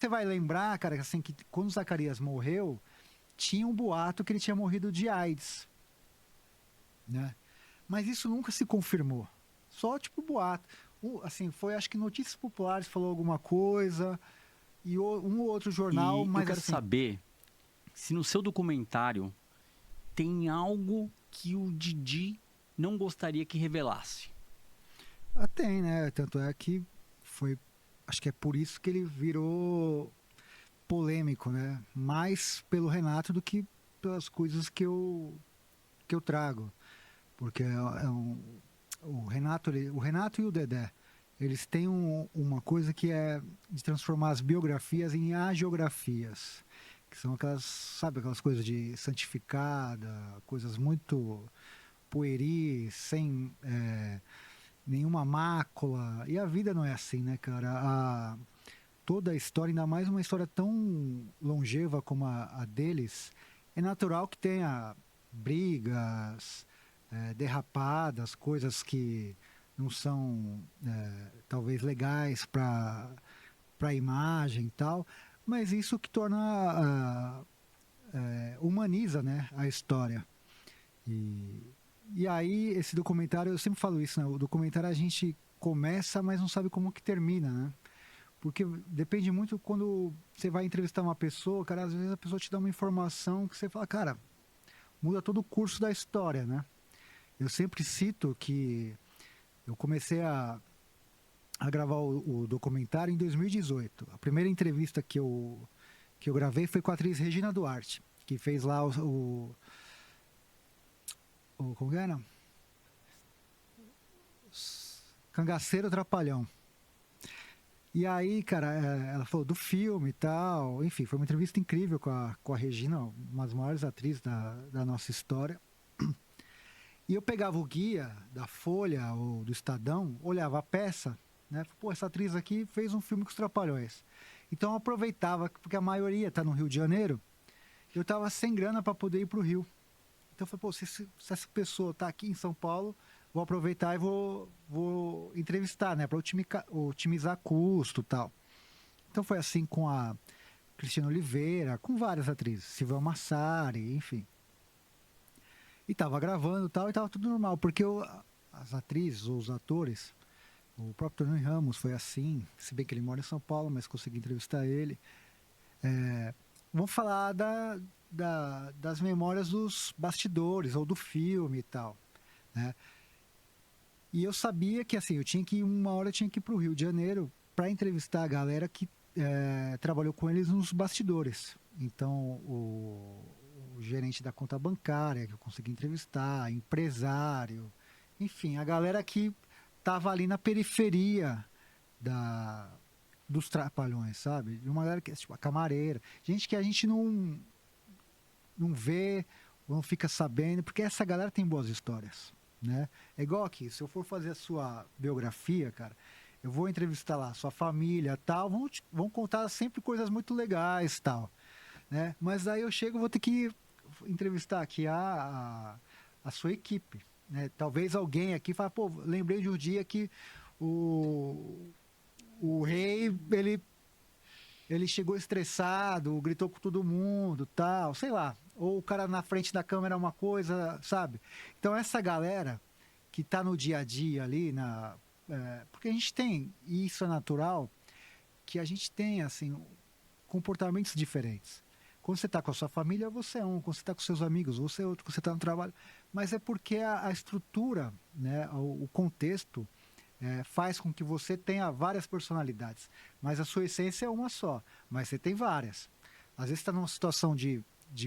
Você vai lembrar, cara, assim, que quando o Zacarias morreu, tinha um boato que ele tinha morrido de AIDS, né? Mas isso nunca se confirmou. Só, tipo, boato. Assim, foi, acho que Notícias Populares falou alguma coisa, e um ou outro jornal, E eu mas quero assim, saber se no seu documentário tem algo que o Didi não gostaria que revelasse. tem, né? Tanto é que foi. Acho que é por isso que ele virou polêmico, né? Mais pelo Renato do que pelas coisas que eu trago. Porque o Renato e o Dedé, eles têm uma coisa que é de transformar as biografias em agiografias. Que são aquelas, sabe, aquelas coisas de santificada, coisas muito pueris, sem nenhuma mácula. E a vida não é assim, né, cara? Toda a história, ainda mais uma história tão longeva como a deles, é natural que tenha brigas, derrapadas, coisas que não são talvez legais para a imagem e tal, mas isso que torna humaniza, né, a história. E, e aí esse documentário, eu sempre falo isso, né? O documentário a gente começa, mas não sabe como que termina, né? Porque depende muito quando você vai entrevistar uma pessoa, cara, às vezes a pessoa te dá uma informação que você fala, cara, muda todo o curso da história, né? Eu sempre cito que eu comecei a gravar o documentário em 2018. A primeira entrevista que eu gravei foi com a atriz Regina Duarte, que fez lá o como que era? Cangaceiro Trapalhão. E aí, cara, ela falou do filme e tal. Enfim, foi uma entrevista incrível com a Regina, uma das maiores atrizes da nossa história. E eu pegava o guia da Folha ou do Estadão, olhava a peça, né? Pô, essa atriz aqui fez um filme com os Trapalhões. Então eu aproveitava, porque a maioria está no Rio de Janeiro, eu estava sem grana para poder ir para o Rio. Então eu falei, pô, se essa pessoa está aqui em São Paulo, vou aproveitar e vou entrevistar, né? Para otimizar custo e tal. Então foi assim com a Cristina Oliveira, com várias atrizes, Silvia Massari, enfim. E tava gravando e tal, e tava tudo normal, porque as atrizes ou os atores, o próprio Tony Ramos foi assim, se bem que ele mora em São Paulo, mas consegui entrevistar ele. Vão falar das memórias dos bastidores ou do filme e tal, né? E eu sabia que assim, uma hora eu tinha que ir pro Rio de Janeiro para entrevistar a galera que trabalhou com eles nos bastidores. Então, o gerente da conta bancária, que eu consegui entrevistar, empresário, enfim, a galera que estava ali na periferia da, dos trapalhões, sabe? De uma galera que, tipo, a camareira, gente que a gente não vê ou não fica sabendo, porque essa galera tem boas histórias, né? É igual aqui, se eu for fazer a sua biografia, cara, eu vou entrevistar lá sua família, tal, vão contar sempre coisas muito legais, tal, né? Mas aí eu chego, vou ter que entrevistar aqui a sua equipe, né? Talvez alguém aqui fale, pô, lembrei de um dia que o, o rei, ele chegou estressado, gritou com todo mundo, tal, sei lá. Ou o cara na frente da câmera é uma coisa, sabe? Então essa galera que tá no dia a dia ali, porque a gente tem, e isso é natural, que a gente tem, assim, comportamentos diferentes. Quando você está com a sua família, você é um. Quando você está com seus amigos, você é outro. Quando você está no trabalho. Mas é porque a estrutura, né, o contexto, faz com que você tenha várias personalidades. Mas a sua essência é uma só. Mas você tem várias. Às vezes está numa situação de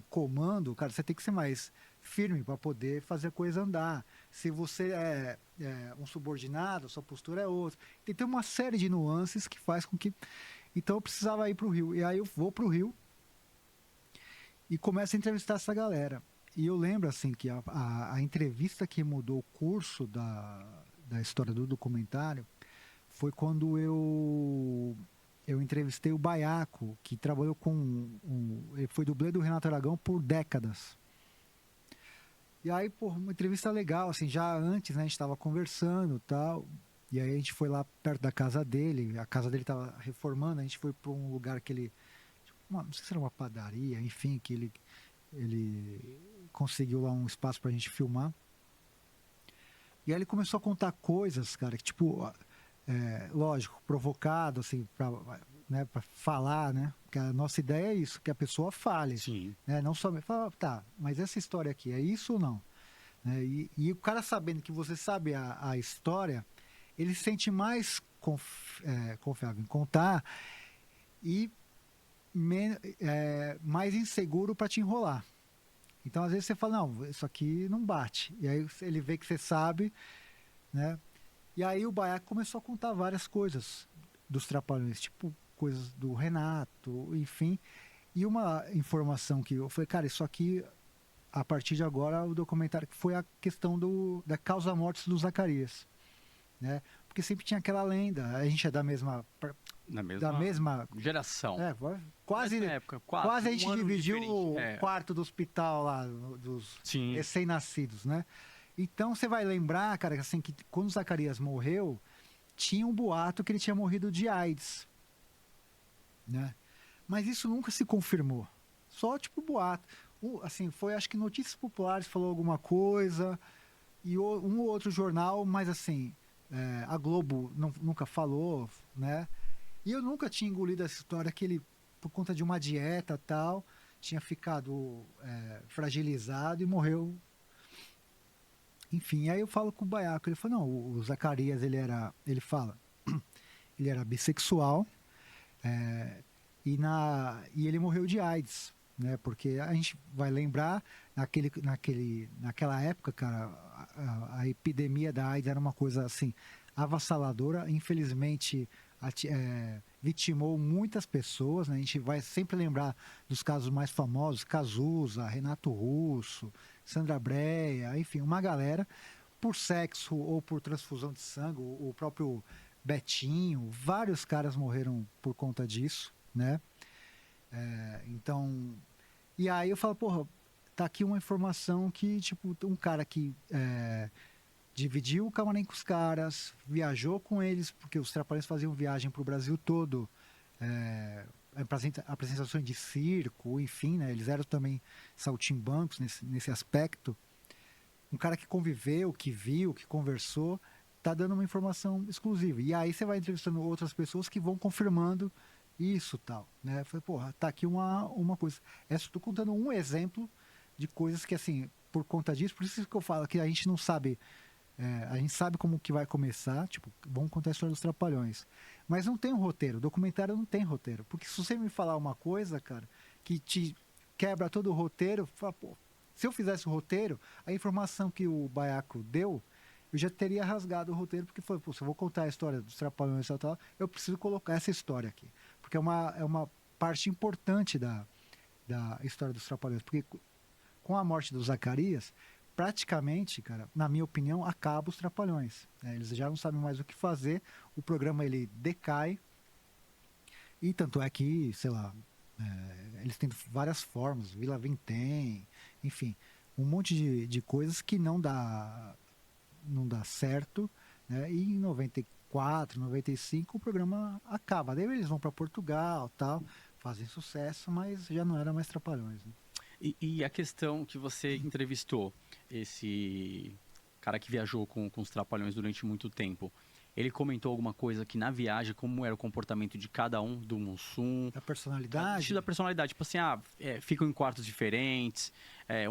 comando, cara, você tem que ser mais firme para poder fazer a coisa andar. Se você é um subordinado, sua postura é outra. Tem uma série de nuances que faz com que. Então eu precisava ir para o Rio. E aí eu vou para o Rio e começo a entrevistar essa galera. E eu lembro assim que a entrevista que mudou o curso da história do documentário foi quando eu entrevistei o Baiaco, que trabalhou ele foi dublê do Renato Aragão por décadas. E aí, pô, uma entrevista legal, assim, já antes, né, a gente estava conversando e tal. E aí a gente foi lá perto da casa dele, a casa dele tava reformando, a gente foi para um lugar que ele, não sei se era uma padaria, enfim, que ele conseguiu lá um espaço pra gente filmar. E aí ele começou a contar coisas, cara, que tipo, lógico, provocado, assim, né, pra falar, né? Porque a nossa ideia é isso, que a pessoa fale, Sim. né? Não só fala, tá, mas essa história aqui, é isso ou não? Né? E o cara sabendo que você sabe a história, ele se sente mais confiável em contar e mais inseguro para te enrolar. Então, às vezes você fala, não, isso aqui não bate. E aí ele vê que você sabe, né? E aí o Baiaco começou a contar várias coisas dos Trapalhões, tipo coisas do Renato, enfim. E uma informação que eu falei, cara, isso aqui, a partir de agora, o documentário que foi a questão da causa-morte do Zacarias, né? Porque sempre tinha aquela lenda, a gente é Na da mesma mesma, geração. é, quase Mesma época, quase a um gente ano dividiu diferente. o quarto do hospital lá dos Sim. recém-nascidos, né? Então você vai lembrar, cara, assim, que quando o Zacarias morreu, tinha um boato que ele tinha morrido de AIDS, né? Mas isso nunca se confirmou. Só tipo boato. Assim, foi acho que Notícias Populares falou alguma coisa e um ou outro jornal, mas assim, a Globo nunca falou, né? E eu nunca tinha engolido essa história que ele, por conta de uma dieta tal, tinha ficado fragilizado e morreu. Enfim, aí eu falo com o Baiaco, ele falou, não, o Zacarias, ele fala, ele era bissexual, e ele morreu de AIDS, né? Porque a gente vai lembrar, naquela época, cara, a epidemia da AIDS era uma coisa assim avassaladora. Infelizmente, vitimou muitas pessoas, né? A gente vai sempre lembrar dos casos mais famosos, Cazuza, Renato Russo, Sandra Brea, enfim, uma galera por sexo ou por transfusão de sangue, o próprio Betinho, vários caras morreram por conta disso, né? Então, e aí eu falo, porra, tá aqui uma informação que, tipo, um cara que dividiu o camarim com os caras, viajou com eles, porque os Trapalhões faziam viagem pro Brasil todo, apresentações de circo, enfim, né? Eles eram também saltimbancos nesse aspecto. Um cara que conviveu, que viu, que conversou, tá dando uma informação exclusiva. E aí você vai entrevistando outras pessoas que vão confirmando isso tal, né? Eu falei, porra, tá aqui uma coisa. Estou contando um exemplo de coisas que, assim, por conta disso, por isso que eu falo que a gente não sabe, a gente sabe como que vai começar, tipo, vamos contar a história dos Trapalhões. Mas não tem um roteiro, o documentário não tem roteiro. Porque se você me falar uma coisa, cara, que te quebra todo o roteiro, fala, pô, se eu fizesse o roteiro, a informação que o Baiaco deu, eu já teria rasgado o roteiro, porque foi, pô, se eu vou contar a história dos Trapalhões e tal, eu preciso colocar essa história aqui. Porque é uma parte importante da história dos Trapalhões. Porque com a morte do Zacarias, praticamente, cara, na minha opinião, acaba os Trapalhões, né? Eles já não sabem mais o que fazer, o programa ele decai, e tanto é que, sei lá, eles têm várias formas, Vila Vintém, enfim, um monte de coisas que não dá certo, né? E em 94, 95 o programa acaba. Daí eles vão para Portugal, tal, fazem sucesso, mas já não era mais Trapalhões, né? E a questão que você entrevistou, esse cara que viajou com os Trapalhões durante muito tempo, ele comentou alguma coisa que na viagem, como era o comportamento de cada um, do Mussum, A personalidade. da personalidade, tipo assim, ficam em quartos diferentes,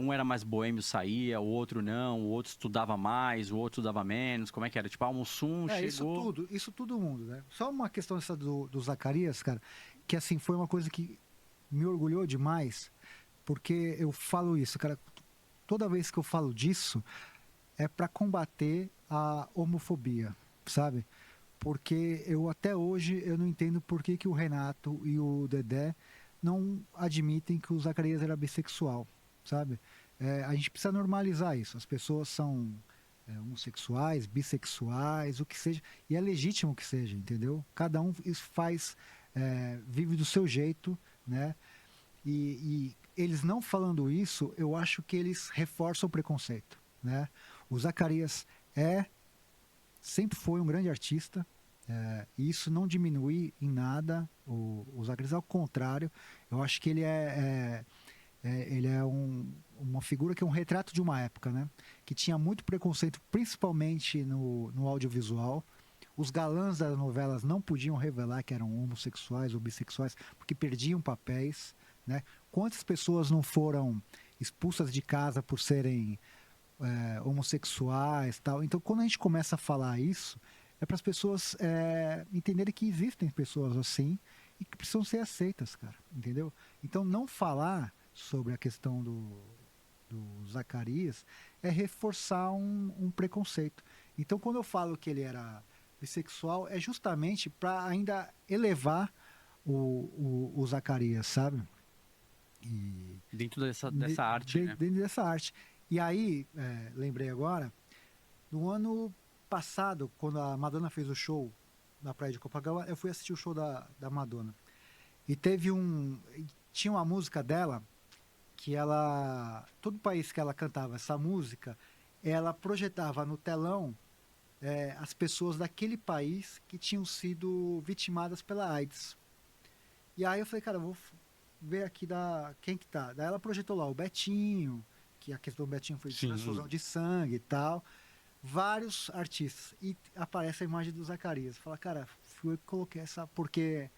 um era mais boêmio, saía, o outro não, o outro estudava mais, o outro estudava menos, como é que era? Tipo, o Mussum chegou... Isso tudo mundo, né? Só uma questão essa do Zacarias, cara, que assim, foi uma coisa que me orgulhou demais, porque eu falo isso, cara, toda vez que eu falo disso, é para combater a homofobia, sabe? Porque eu até hoje eu não entendo por que o Renato e o Dedé não admitem que o Zacarias era bissexual, sabe? A gente precisa normalizar isso. As pessoas são homossexuais, bissexuais, o que seja, e é legítimo que seja, entendeu? Cada um vive do seu jeito, né? E eles não falando isso, eu acho que eles reforçam o preconceito, né? O Zacarias é sempre foi um grande artista, e isso não diminui em nada o Zacarias, ao contrário, eu acho que ele é uma figura que é um retrato de uma época, né? Que tinha muito preconceito, principalmente no audiovisual. Os galãs das novelas não podiam revelar que eram homossexuais ou bissexuais, porque perdiam papéis, né? Quantas pessoas não foram expulsas de casa por serem homossexuais, tal? Então, quando a gente começa a falar isso, é para as pessoas entenderem que existem pessoas assim e que precisam ser aceitas, cara, entendeu? Então, não falar sobre a questão do Zacarias é reforçar um preconceito. Então, quando eu falo que ele era bissexual, é justamente para ainda elevar o Zacarias, sabe? E Dentro dessa arte, né? dentro dessa arte. E aí, lembrei agora, no ano passado, quando a Madonna fez o show na praia de Copacabana, eu fui assistir o show da Madonna. E tinha uma música dela que ela, todo país que ela cantava essa música, ela projetava no telão as pessoas daquele país que tinham sido vitimadas pela AIDS. E aí eu falei, cara, eu vou ver aqui quem que tá. Daí ela projetou lá o Betinho, que a questão do Betinho foi de Sim. transfusão de sangue e tal. Vários artistas. E aparece a imagem do Zacarias. Fala, cara, fui eu que coloquei essa, porque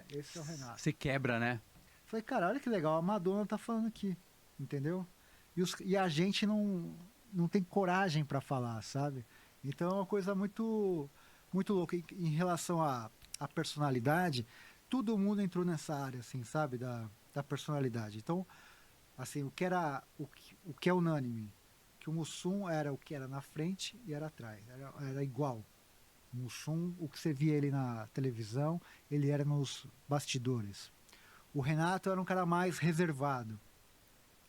esse é o Renato. Você quebra, né? Falei, cara, olha que legal, a Madonna tá falando aqui, entendeu? E a gente não tem coragem para falar, sabe? Então é uma coisa muito louca. Em relação à personalidade, todo mundo entrou nessa área, assim, sabe? Da personalidade. Então, assim, o que é unânime, que o Mussum era o que era na frente e era atrás, era igual. O Mussum, o que você via ele na televisão, ele era nos bastidores. O Renato era um cara mais reservado.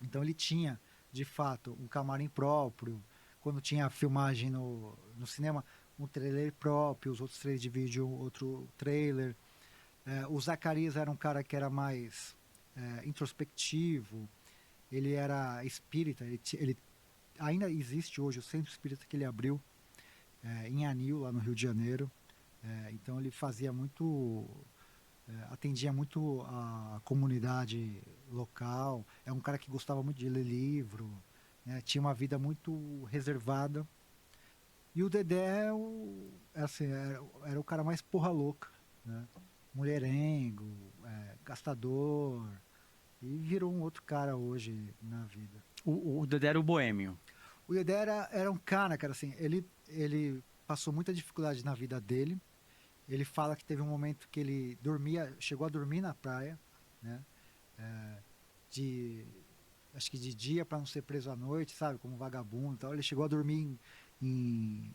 Então ele tinha, de fato, um camarim próprio. Quando tinha filmagem no cinema, um trailer próprio, os outros trailers de vídeo, outro trailer. O Zacarias era um cara que era mais introspectivo. Ele era espírita. Ele ainda existe hoje o centro espírita que ele abriu em Anil, lá no Rio de Janeiro. Então ele fazia muito... atendia muito a comunidade local. É um cara que gostava muito de ler livro, né? Tinha uma vida muito reservada. E o Dedé assim, era o cara mais porra louca, né? Mulherengo, gastador, e virou um outro cara hoje na vida. O Dedé era o boêmio. O Dedé era um cara, assim, ele passou muita dificuldade na vida dele. Ele fala que teve um momento que ele chegou a dormir na praia, né? Acho que de dia para não ser preso à noite, sabe? Como vagabundo e tal. Ele chegou a dormir em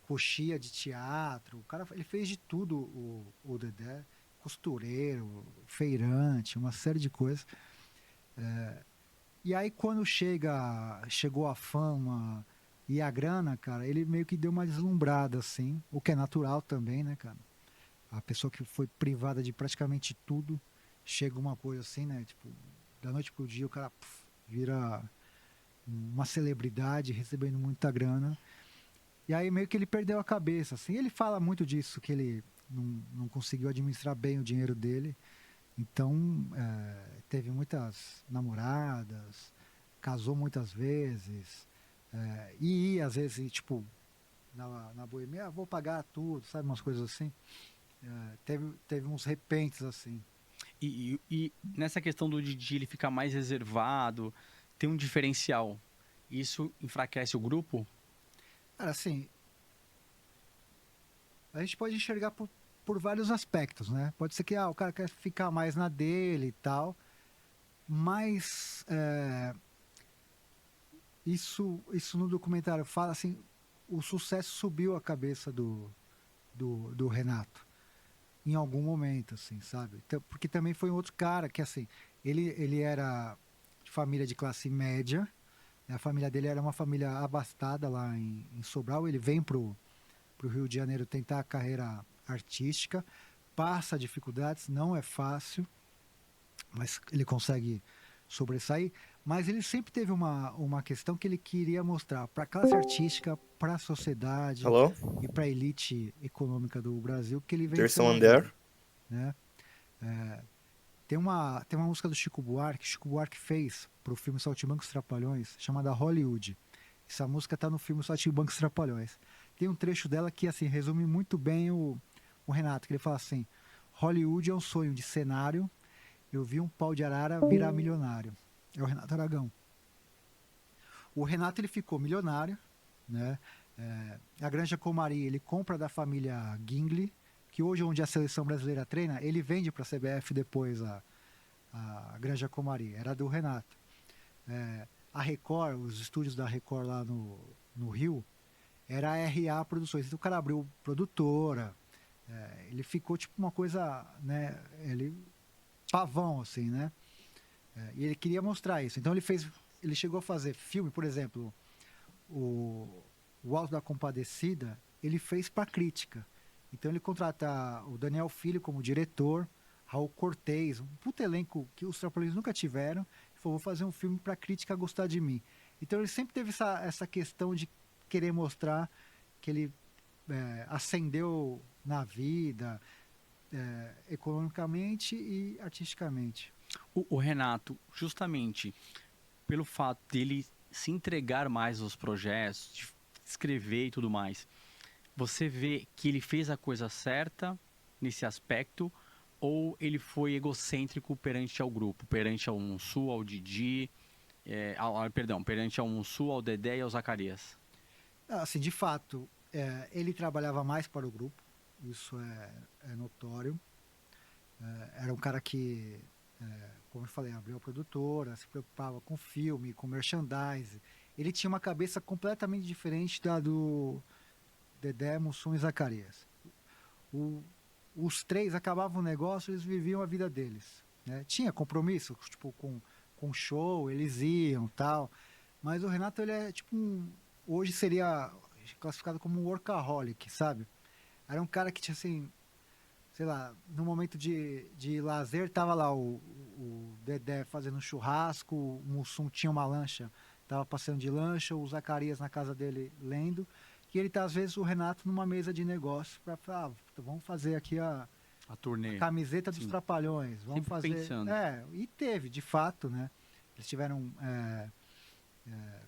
coxia de teatro. O cara, ele fez de tudo, o Dedé. Costureiro, feirante, uma série de coisas. E aí quando chegou a fama e a grana, cara, ele meio que deu uma deslumbrada, assim, o que é natural também, né, cara? A pessoa que foi privada de praticamente tudo, chega uma coisa assim, né? Tipo, da noite pro dia o cara vira uma celebridade, recebendo muita grana. E aí meio que ele perdeu a cabeça, assim. Ele fala muito disso, que ele não conseguiu administrar bem o dinheiro dele. Então, teve muitas namoradas, casou muitas vezes, e ia, às vezes, tipo, na boemia, vou pagar tudo, sabe, umas coisas assim. Teve uns repentes, assim. E nessa questão do Didi ele ficar mais reservado, tem um diferencial. Isso enfraquece o grupo? Cara, assim, a gente pode enxergar por vários aspectos, né? Pode ser que o cara quer ficar mais na dele e tal, mas isso no documentário fala assim, o sucesso subiu a cabeça do Renato em algum momento, assim, sabe? Então, porque também foi um outro cara que, assim, ele era de família de classe média, a família dele era uma família abastada lá em Sobral, ele vem pro Rio de Janeiro tentar a carreira artística, passa dificuldades, não é fácil, mas ele consegue sobressair. Mas ele sempre teve uma questão que ele queria mostrar para a classe artística, para a sociedade Alô? e para a elite econômica do Brasil que ele There's venceu na someone vida, there? né? Tem uma música do Chico Buarque fez para o filme Saltimbancos e Trapalhões, chamada Hollywood. Essa música está no filme Saltimbancos e Trapalhões. Tem um trecho dela que assim resume muito bem o Renato, que ele fala assim: Hollywood é um sonho de cenário, eu vi um pau de arara virar milionário. É o Renato Aragão. O Renato ele ficou milionário, né? A Granja Comari ele compra da família Gingley, que hoje onde a seleção brasileira treina, ele vende para a CBF depois a Granja Comari, era do Renato. A Record, os estúdios da Record lá no Rio, era a RA Produções. Então o cara abriu produtora, ele ficou tipo uma coisa, né? Ele pavão assim, né? E ele queria mostrar isso. Então ele chegou a fazer filme, por exemplo, o Alto da Compadecida, ele fez para crítica. Então ele contrata o Daniel Filho como diretor, Raul Cortez, um puto elenco que os Trapalhões nunca tiveram. Ele falou, vou fazer um filme para crítica gostar de mim. Então ele sempre teve essa questão de querer mostrar que ele ascendeu na vida, economicamente e artisticamente. O Renato, justamente pelo fato dele se entregar mais aos projetos, de escrever e tudo mais, você vê que ele fez a coisa certa nesse aspecto ou ele foi egocêntrico perante ao grupo, perante ao Mussum, ao Didi, perante ao Mussum, ao Dedé e ao Zacarias? Assim, de fato, ele trabalhava mais para o grupo, isso é notório. Era um cara que, como eu falei, abriu a produtora, se preocupava com filme, com merchandise. Ele tinha uma cabeça completamente diferente da do Dedé, Mussum e Zacarias. Os três acabavam o negócio, eles viviam a vida deles, né? Tinha compromisso, tipo, com show, eles iam tal. Mas o Renato, ele é tipo hoje seria classificado como um workaholic, sabe? Era um cara que tinha assim, sei lá, no momento de lazer, tava lá o Dedé fazendo churrasco, o Mussum tinha uma lancha, tava passeando de lancha, o Zacarias na casa dele lendo, e ele tá, às vezes, o Renato numa mesa de negócio para falar, vamos fazer aqui a turnê. camiseta dos Sim. Trapalhões, vamos Sempre fazer... pensando. E teve, de fato, né? Eles tiveram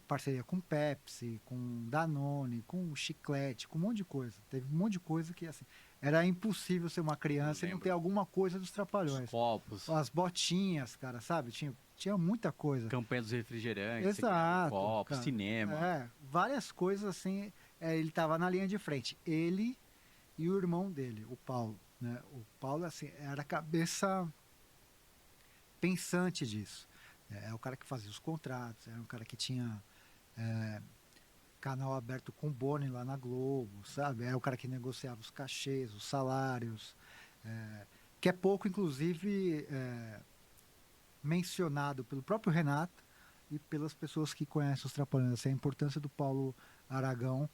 parceria com Pepsi, com Danone, com Chiclete, com um monte de coisa. Teve um monte de coisa que, assim, era impossível ser uma criança e não ter alguma coisa dos Os Trapalhões. copos, As botinhas, cara, sabe? Tinha muita coisa. campanha dos refrigerantes, Exato. copos, Cara. cinema. Várias coisas assim. Ele estava na linha de frente. Ele e o irmão dele, o Paulo. Né? O Paulo, assim, era a cabeça pensante disso. É o cara que fazia os contratos, era um cara que tinha canal aberto com o Boni lá na Globo, sabe? Era o cara que negociava os cachês, os salários, que é pouco, inclusive, mencionado pelo próprio Renato e pelas pessoas que conhecem os Trapalhões. Essa é a importância do Paulo Aragão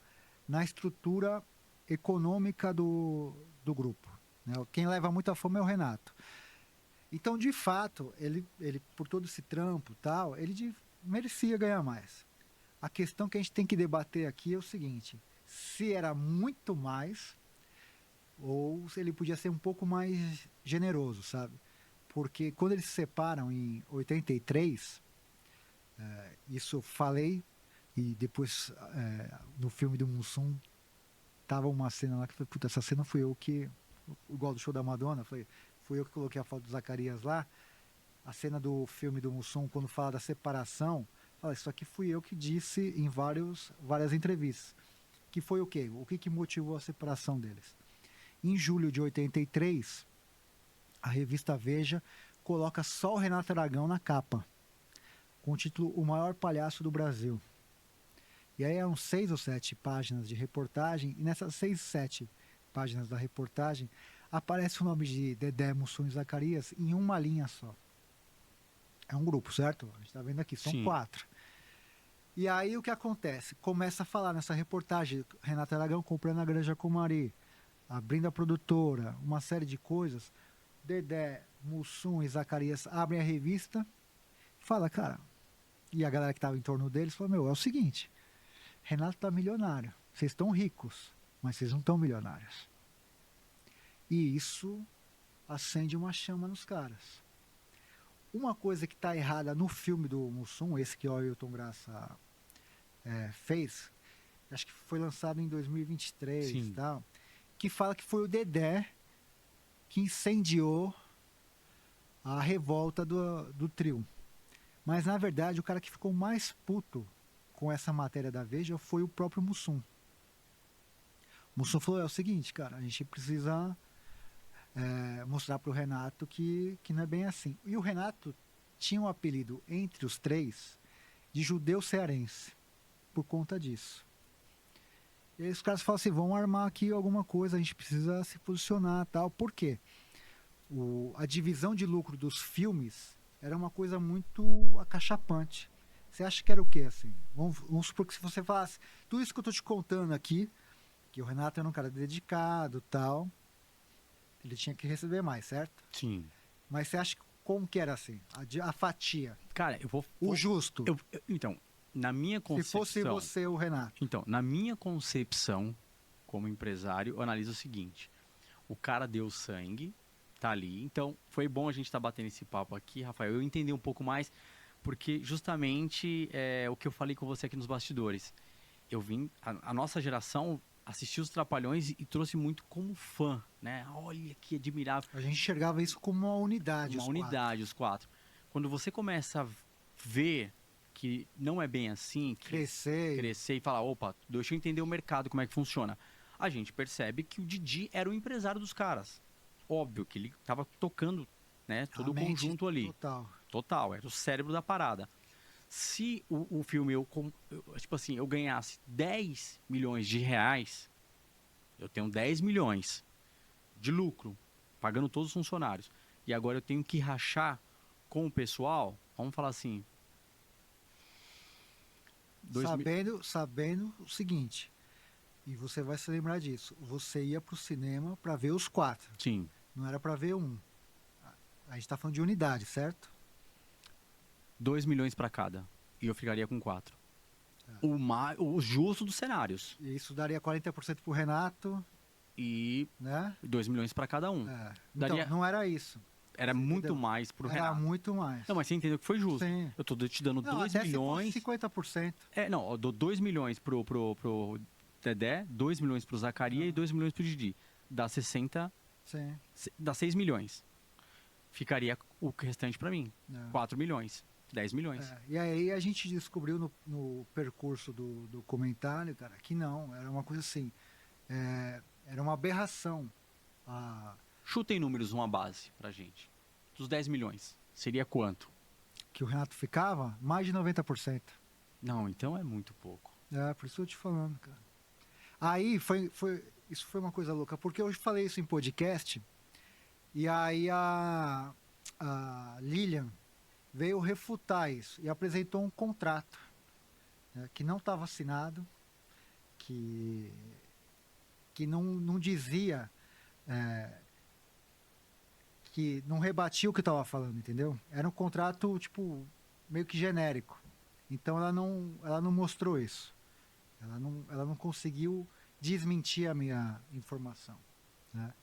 na estrutura econômica do grupo. Né? Quem leva muito a fama é o Renato. Então, de fato, ele por todo esse trampo tal, ele merecia ganhar mais. A questão que a gente tem que debater aqui é o seguinte: se era muito mais ou se ele podia ser um pouco mais generoso, sabe? Porque quando eles se separam em 83, isso eu falei, e depois no filme do Mussum tava uma cena lá que foi, puta, essa cena fui eu que, igual do show da Madonna, fui eu que coloquei a foto do Zacarias lá. A cena do filme do Mussum, quando fala da separação, fala, isso aqui fui eu que disse em várias entrevistas. Que foi o quê? O que motivou a separação deles? Em julho de 83, a revista Veja coloca só o Renato Aragão na capa, com o título O Maior Palhaço do Brasil. E aí eram 6 ou 7 páginas de reportagem, e nessas 6, 7 páginas da reportagem aparece o nome de Dedé, Mussum e Zacarias em uma linha só. É um grupo, certo? A gente está vendo aqui, são Sim. 4. E aí o que acontece? Começa a falar nessa reportagem, Renato Aragão comprando a Granja Comari, abrindo a produtora, uma série de coisas. Dedé, Mussum e Zacarias abrem a revista e fala, cara, E a galera que estava em torno deles falou, meu, é o seguinte, Renato tá milionário, vocês estão ricos, mas vocês não estão milionários. E isso acende uma chama nos caras. Uma coisa que está errada no filme do Mussum, esse que o Ailton Graça fez, acho que foi lançado em 2023 e tal, que fala que foi o Dedé que incendiou a revolta do trio. Mas, na verdade, o cara que ficou mais puto com essa matéria da Veja foi o próprio Mussum. O Mussum falou, é o seguinte, cara, a gente precisa mostrar pro Renato que não é bem assim. E o Renato tinha um apelido entre os três de judeu cearense, por conta disso. E aí os caras falam assim, vamos armar aqui alguma coisa, a gente precisa se posicionar tal. Por quê? A divisão de lucro dos filmes era uma coisa muito acachapante. Você acha que era o quê, assim? Vamos supor que se você falasse tudo isso que eu tô te contando aqui, que o Renato era um cara dedicado tal, ele tinha que receber mais, certo? Sim. Mas você acha como que era assim? A fatia? Cara, o justo? Então, na minha concepção... Se fosse você o Renato. Então, na minha concepção, como empresário, eu analiso o seguinte. O cara deu sangue, tá ali. Então, foi bom a gente estar batendo esse papo aqui, Rafael. Eu entendi um pouco mais, porque justamente o que eu falei com você aqui nos bastidores. Eu vim... A nossa geração assistiu os Trapalhões e trouxe muito como fã, né? Olha que admirável. A gente enxergava isso como uma unidade, os quatro. Quando você começa a ver que não é bem assim, crescer e falar, opa, deixa eu entender o mercado, como é que funciona. A gente percebe que o Didi era o empresário dos caras. Óbvio que ele estava tocando, né, todo o conjunto ali. Total, era o cérebro da parada. Se o filme, tipo assim, eu ganhasse 10 milhões de reais, eu tenho 10 milhões de lucro, pagando todos os funcionários, e agora eu tenho que rachar com o pessoal, vamos falar assim... Sabendo o seguinte, e você vai se lembrar disso, você ia pro cinema para ver os 4. Sim. Não era para ver um. A gente tá falando de unidade, certo? 2 milhões para cada. E eu ficaria com 4. O justo dos cenários. E isso daria 40% pro Renato. E né? 2 milhões para cada um. Então, não era isso. Era muito mais pro Renato. Era muito mais. Não, mas você entendeu que foi justo. Sim. Eu tô te dando 2 milhões. Se 50%. Não, eu dou 2 milhões pro Dedé, 2 milhões pro Zacarias e 2 milhões pro Didi. Dá 60. Sim. Dá 6 milhões. Ficaria o restante para mim. 4 milhões. 10 milhões. E aí a gente descobriu no percurso do documentário, cara, que não, era uma coisa assim, era uma aberração. Chutem números, uma base pra gente. Dos 10 milhões, seria quanto? Que o Renato ficava? Mais de 90%. Não, então é muito pouco. Por isso que eu tô te falando, cara. Aí isso foi uma coisa louca, porque eu falei isso em podcast, e aí a Lilian veio refutar isso e apresentou um contrato, né, que não estava assinado, que não dizia, que não rebatia o que eu estava falando, entendeu? Era um contrato, tipo, meio que genérico. Então ela não mostrou isso. Ela não conseguiu desmentir a minha informação, né?